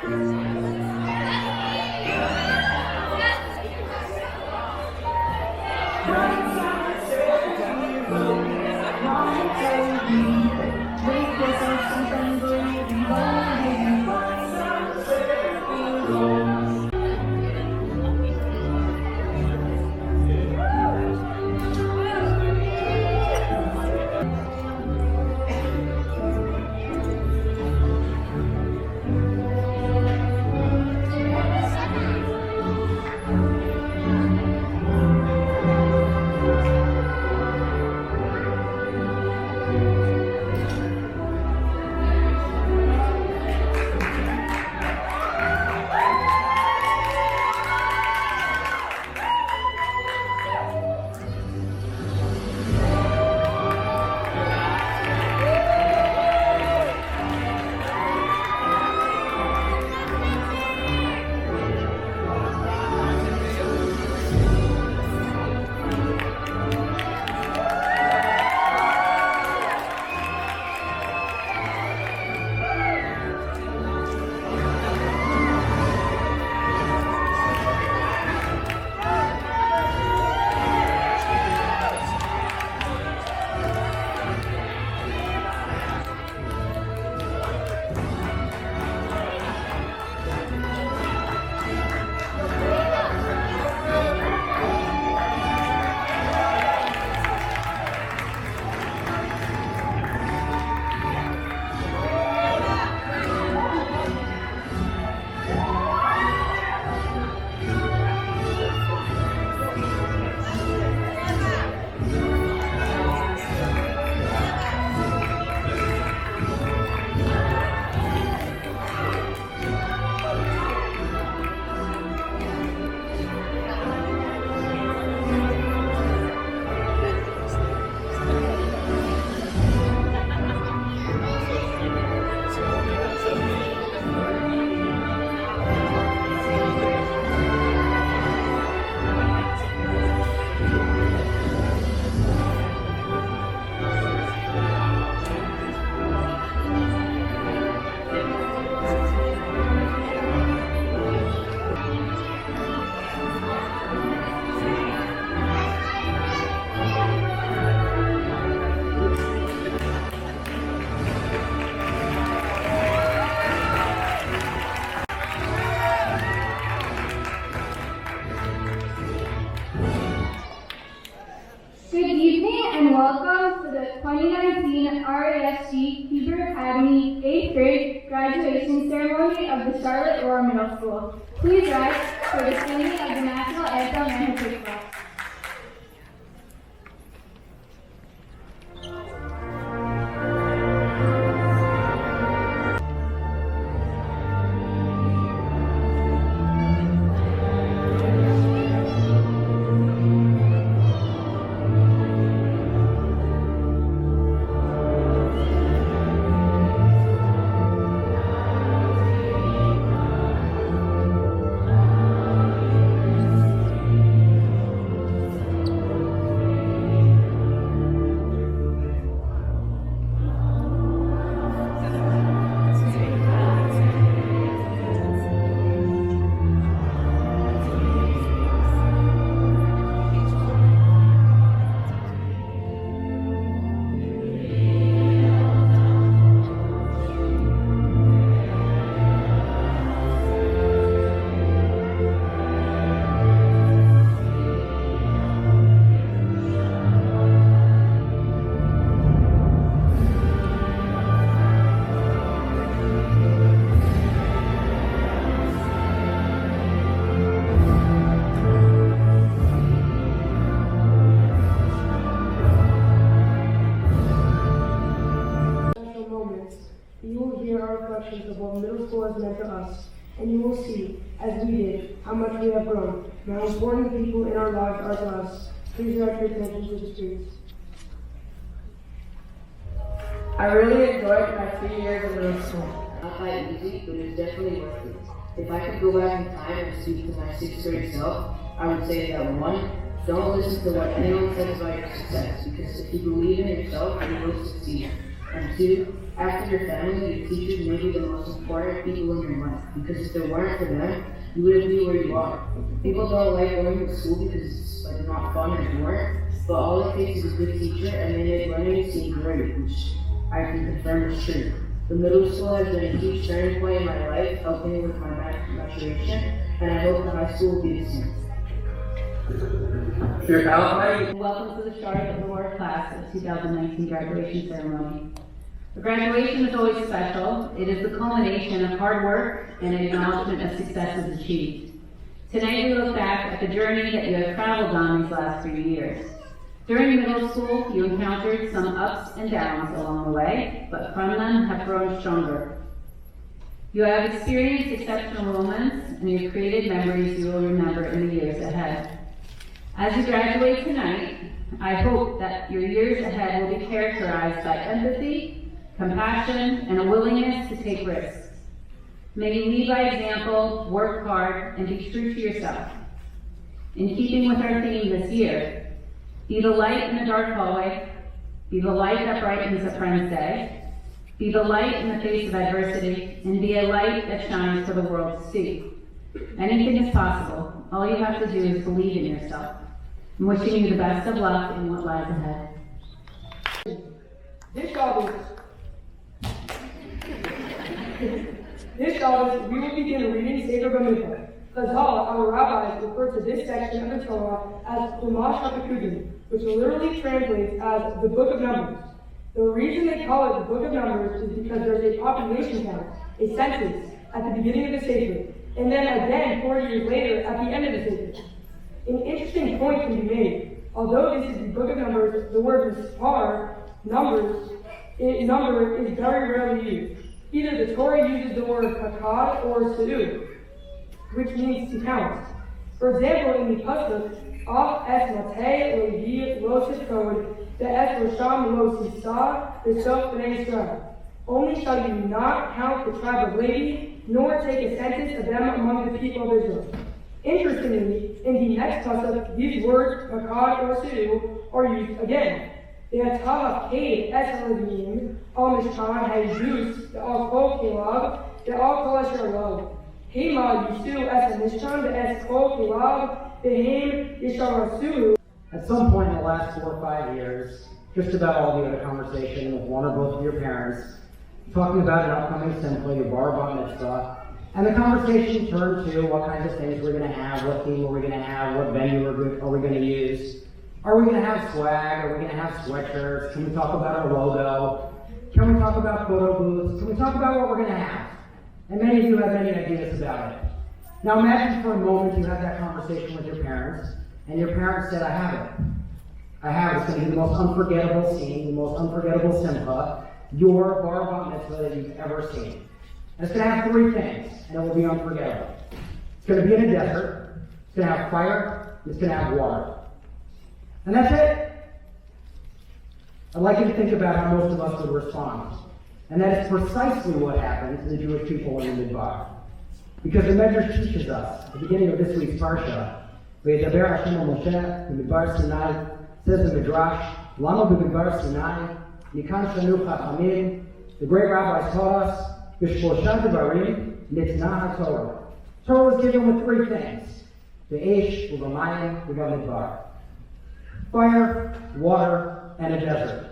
Good evening and welcome to the 2019 RASG Hebrew Academy 8th grade graduation ceremony of the Charlotte Roar Middle School. Please rise for the singing of the national anthem and hymn. You will hear our reflections of what middle school has meant to us, and you will see, as we did, how much we have grown, and how important the people in our lives are to us. Please direct your attention to the streets. I really enjoyed my 3 years of middle school. Not that easy, but it's definitely worth it. If I could go back in time and speak to my 6th grade self, I would say that 1, don't listen to what anyone says about your success, because if you believe in yourself, you will succeed. And two, after your family, your teachers may be the most important people in your life, because if they weren't for them, you wouldn't be where you are. People don't like going to school because it's like not fun or boring, but all it takes is a good teacher and they make learning seem great, which I can confirm is true. The middle school has been a huge turning point in my life, helping me with my maturation, and I hope the high school will be the same. Welcome to the start of the Lord class of 2019 graduation ceremony. The graduation is always special. It is the culmination of hard work and an acknowledgement of successes achieved. Tonight we look back at the journey that you have traveled on these last few years. During middle school, you encountered some ups and downs along the way, but from them have grown stronger. You have experienced exceptional moments, and you've created memories you will remember in the years ahead. As you graduate tonight, I hope that your years ahead will be characterized by empathy, compassion, and a willingness to take risks. May you lead by example, work hard, and be true to yourself. In keeping with our theme this year, be the light in the dark hallway, be the light that brightens a friend's day, be the light in the face of adversity, and be a light that shines for the world to see. Anything is possible. All you have to do is believe in yourself. I'm wishing you the best of luck in what lies ahead. This August, we will begin reading Sefer Bamidbar. Chazal, our rabbis, refer to this section of the Torah as Chumash HaPekudim, which literally translates as the Book of Numbers. The reason they call it the Book of Numbers is because there's a population count, a census, at the beginning of the Sefer, and then again 4 years later at the end of the Sefer. An interesting point can be made. Although this is the Book of Numbers, the word mispar, number, is very rarely used. Either the Torah uses the word kakad or sedu, which means to count. For example, in the pasuk, "Af es matei levi lo tiskod, the es rosham lo sisa, the sof b'nei Israel." Only shall you not count the tribe of Levi, nor take a census of them among the people of Israel. Interestingly, in the next pasuk, these words, kakad or sedu, are used again. The Atah paid es Levim, al mishkan ha'ijus, the al kol kilav, the al kol asher lo. Hema yisu es mishkan, the es kol kilav, the hem yisharasu. At some point in the last 4 or 5 years, just about all of you had a conversation with one or both of your parents, talking about an upcoming simcha, your bar bat mitzvah, and the conversation turned to what kinds of things we're going to have, what theme are we going to have, what venue are we going to use. Are we going to have swag? Are we going to have sweatshirts? Can we talk about our logo? Can we talk about photo booths? Can we talk about what we're going to have? And many of you have many ideas about it. Now imagine for a moment you had that conversation with your parents, and your parents said, I have it. I have it. It's going to be the most unforgettable scene, the most unforgettable simcha, your bar bat mitzvah that you've ever seen. And it's going to have 3 things, and it will be unforgettable. It's going to be in a desert, it's going to have fire, and it's going to have water. And that's it. I'd like you to think about how most of us would respond. And that is precisely what happened to the Jewish people in the Midbar. Because the Medrash teaches us, at the beginning of this week's Parsha, V'yedaber Hashem al Moshe, the Midbar Sinai, says the Midrash, Lama b'Midbar Sinai, Nikan Shanu Chachamim, the great rabbis taught us, B'shloshah Devarim, Nitna HaTorah. Torah was given with 3 things, V'esh, U'Bamayim, U'Bamidbar. Fire, water, and a desert.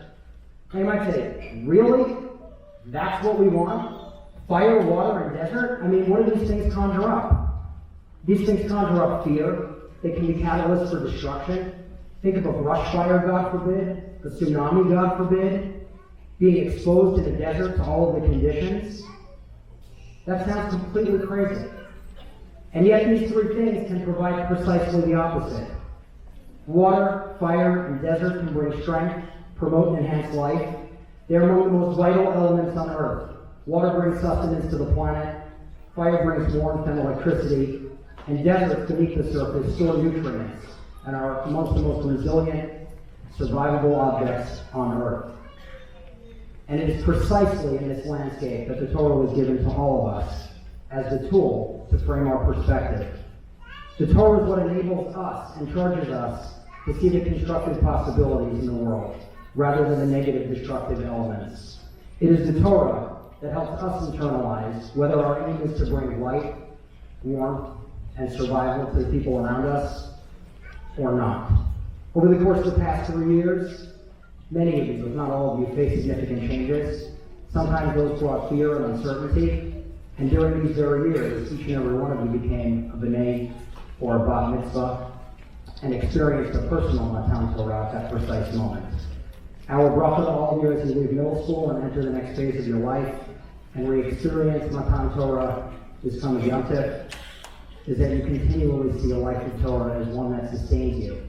Now you might say, really? That's what we want? Fire, water, and desert? I mean, what do these things conjure up? These things conjure up fear. They can be catalysts for destruction. Think of a brush fire, God forbid, a tsunami, God forbid, being exposed in a desert to all of the conditions. That sounds completely crazy. And yet these 3 things can provide precisely the opposite. Water, fire, and desert can bring strength, promote and enhance life. They're among the most vital elements on Earth. Water brings sustenance to the planet, fire brings warmth and electricity, and deserts beneath the surface store nutrients and are amongst the most resilient, survivable objects on Earth. And it is precisely in this landscape that the Torah was given to all of us as the tool to frame our perspective. The Torah is what enables us and charges us to see the constructive possibilities in the world, rather than the negative, destructive elements. It is the Torah that helps us internalize whether our aim is to bring light, warmth, and survival to the people around us or not. Over the course of the past 3 years, many of you, if not all of you, faced significant changes. Sometimes those brought fear and uncertainty, and during these very years, each and every one of you became a b'nai or a bat mitzvah and experienced a personal Matan Torah at that precise moment. Our bracha to all of you as you leave middle school and enter the next phase of your life and re-experience Matan Torah this coming Yom Tov is that you continually see a life of Torah as one that sustains you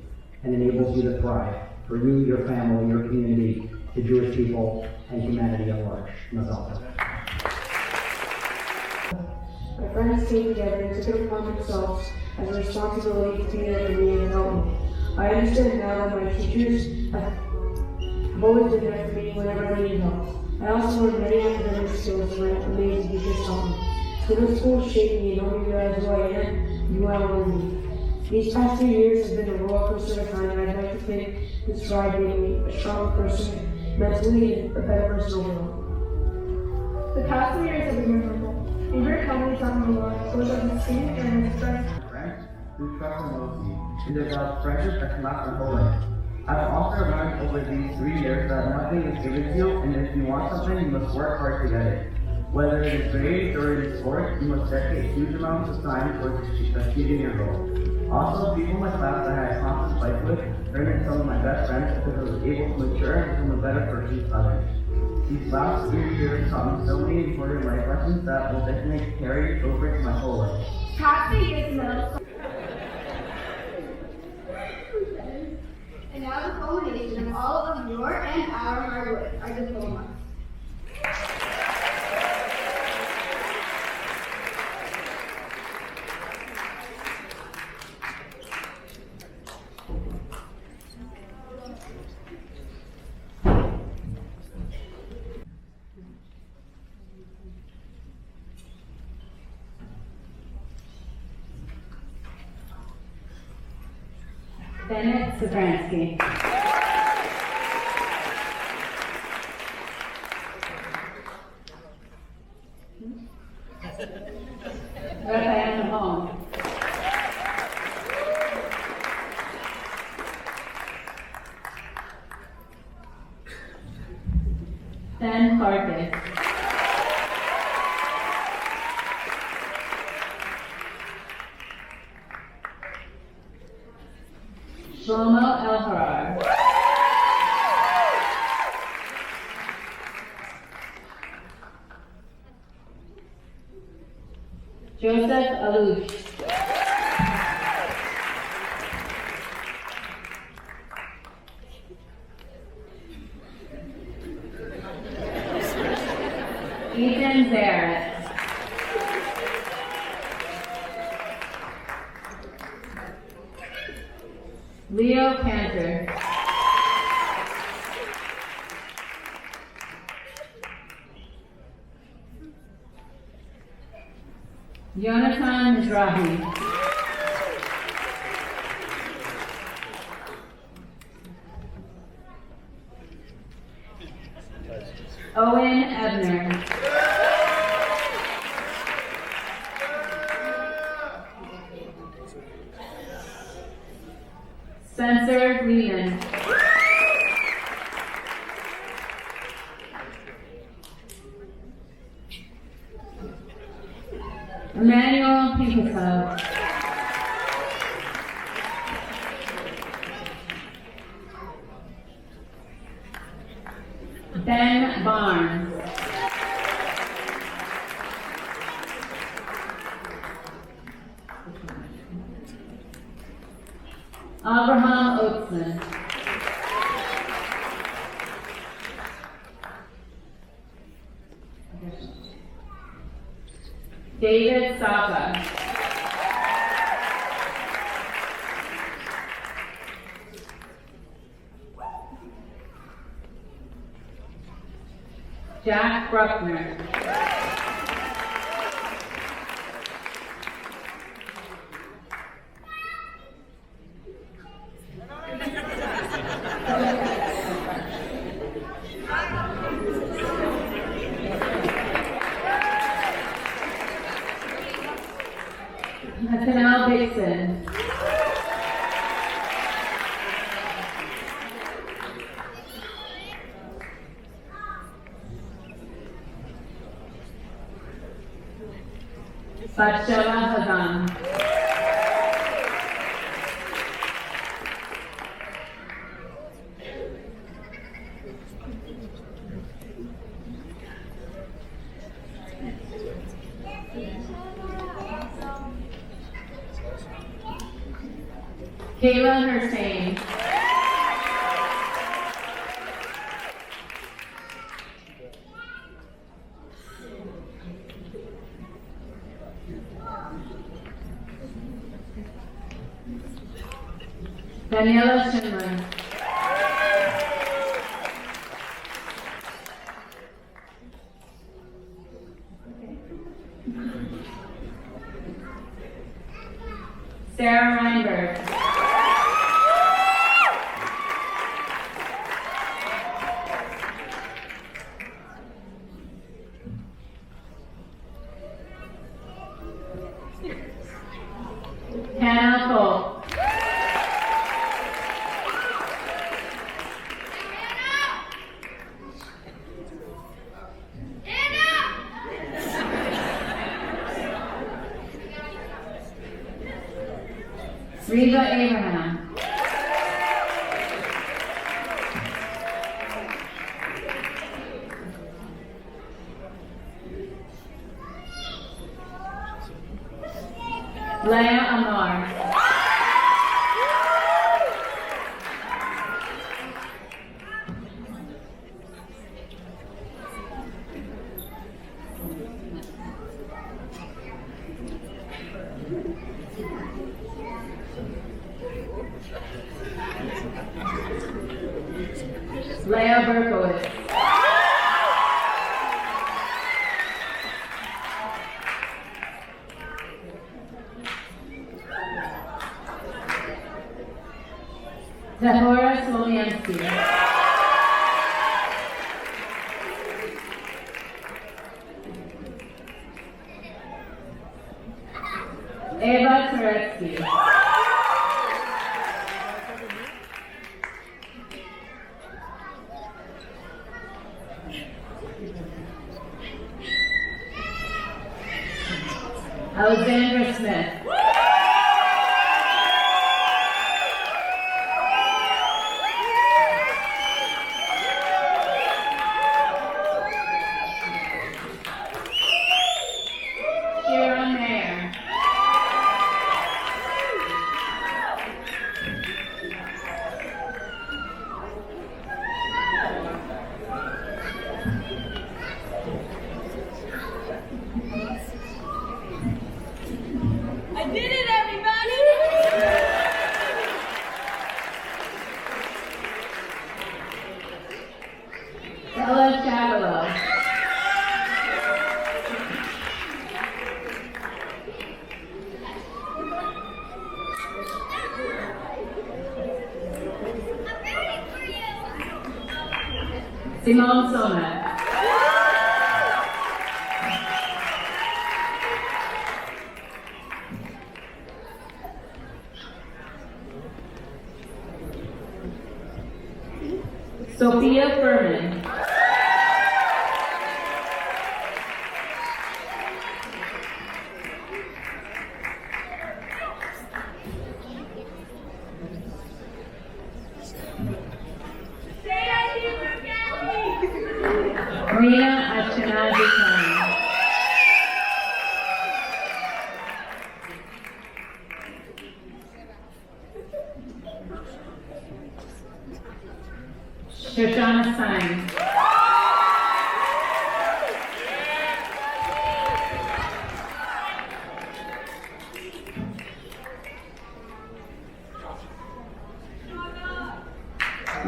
and enables you to thrive for you, your family, your community, the Jewish people, and humanity at large. Mazal tov. My friends came together and took it upon themselves as a responsibility to be there for me and help me. I understand now that my teachers have always been there for me whenever I needed help. I also learned many academic skills from my amazing teachers taught me. Middle school shaped me and helped me realize who I am and who I want to be. These past 2 years have been a roller coaster of time, and I'd like to think this ride made me a stronger person, mentally, and a better person overall. The past 2 years have been memorable. In your company talking to Lord, those are the same and express. Friends who trust and love you, and develop friendships that can last their whole life. I've also learned over these 3 years that nothing is given to you, and if you want something, you must work hard to get it. Whether it is grades or it is sports, you must dedicate huge amounts of time towards achieving your goal. Also, people in my class that I had constant fights with turned into some of my best friends because I was able to mature and become a better person to others. These last 3 years taught me so many important life lessons that will definitely carry over into my whole life. Past 3 years middle school. And now the culmination of all of your and our hard work, our diploma. Bennett Sobransky. Raphael Mahone. Ben Farkas. Shlomo El-Harar. Joseph Alouche. Ethan Zarrett. Leo Cantor. Jonathan Mizrahi. Owen Ebner. Spencer Leland. Emmanuel Picasso. Ben Barnes. Abraham Oatsman. David Saka. Jack Bruckner. Nathaniel Dixon. Batsheva Hazan. Kayla Hussain. Daniela Schindler. Sarah Reinberg. Hannah Cole. Reva Abraham. Leah Amar. Leah Berkowitz. Zahora Smolensky. Eva Turetsky. Alexandra Smith. Sharon Mayer. I did it, everybody! Ella Chavelo. Simone Somet. Sophia Furman. Marina Ashkenazi Khan. Shoshana Stein.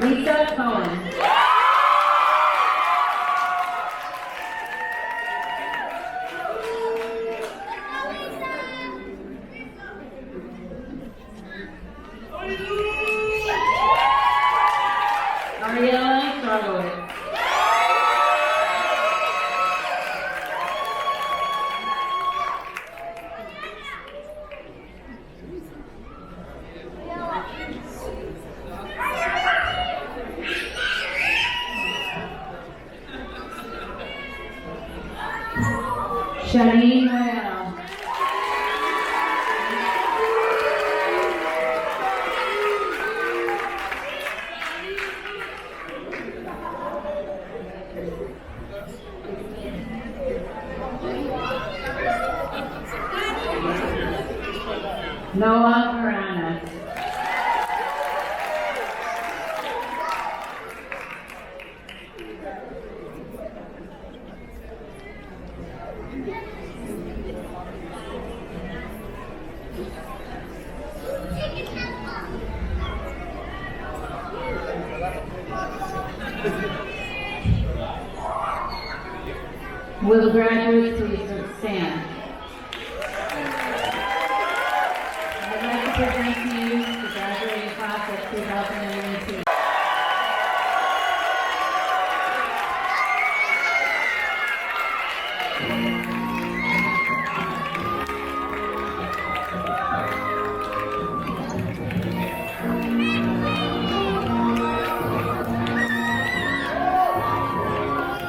Lisa Cohen. Ariella Stargowitz. Shani Moreno. Noah Moranes. Will the graduates please stand? I'd like to present to you the graduating class of 2019.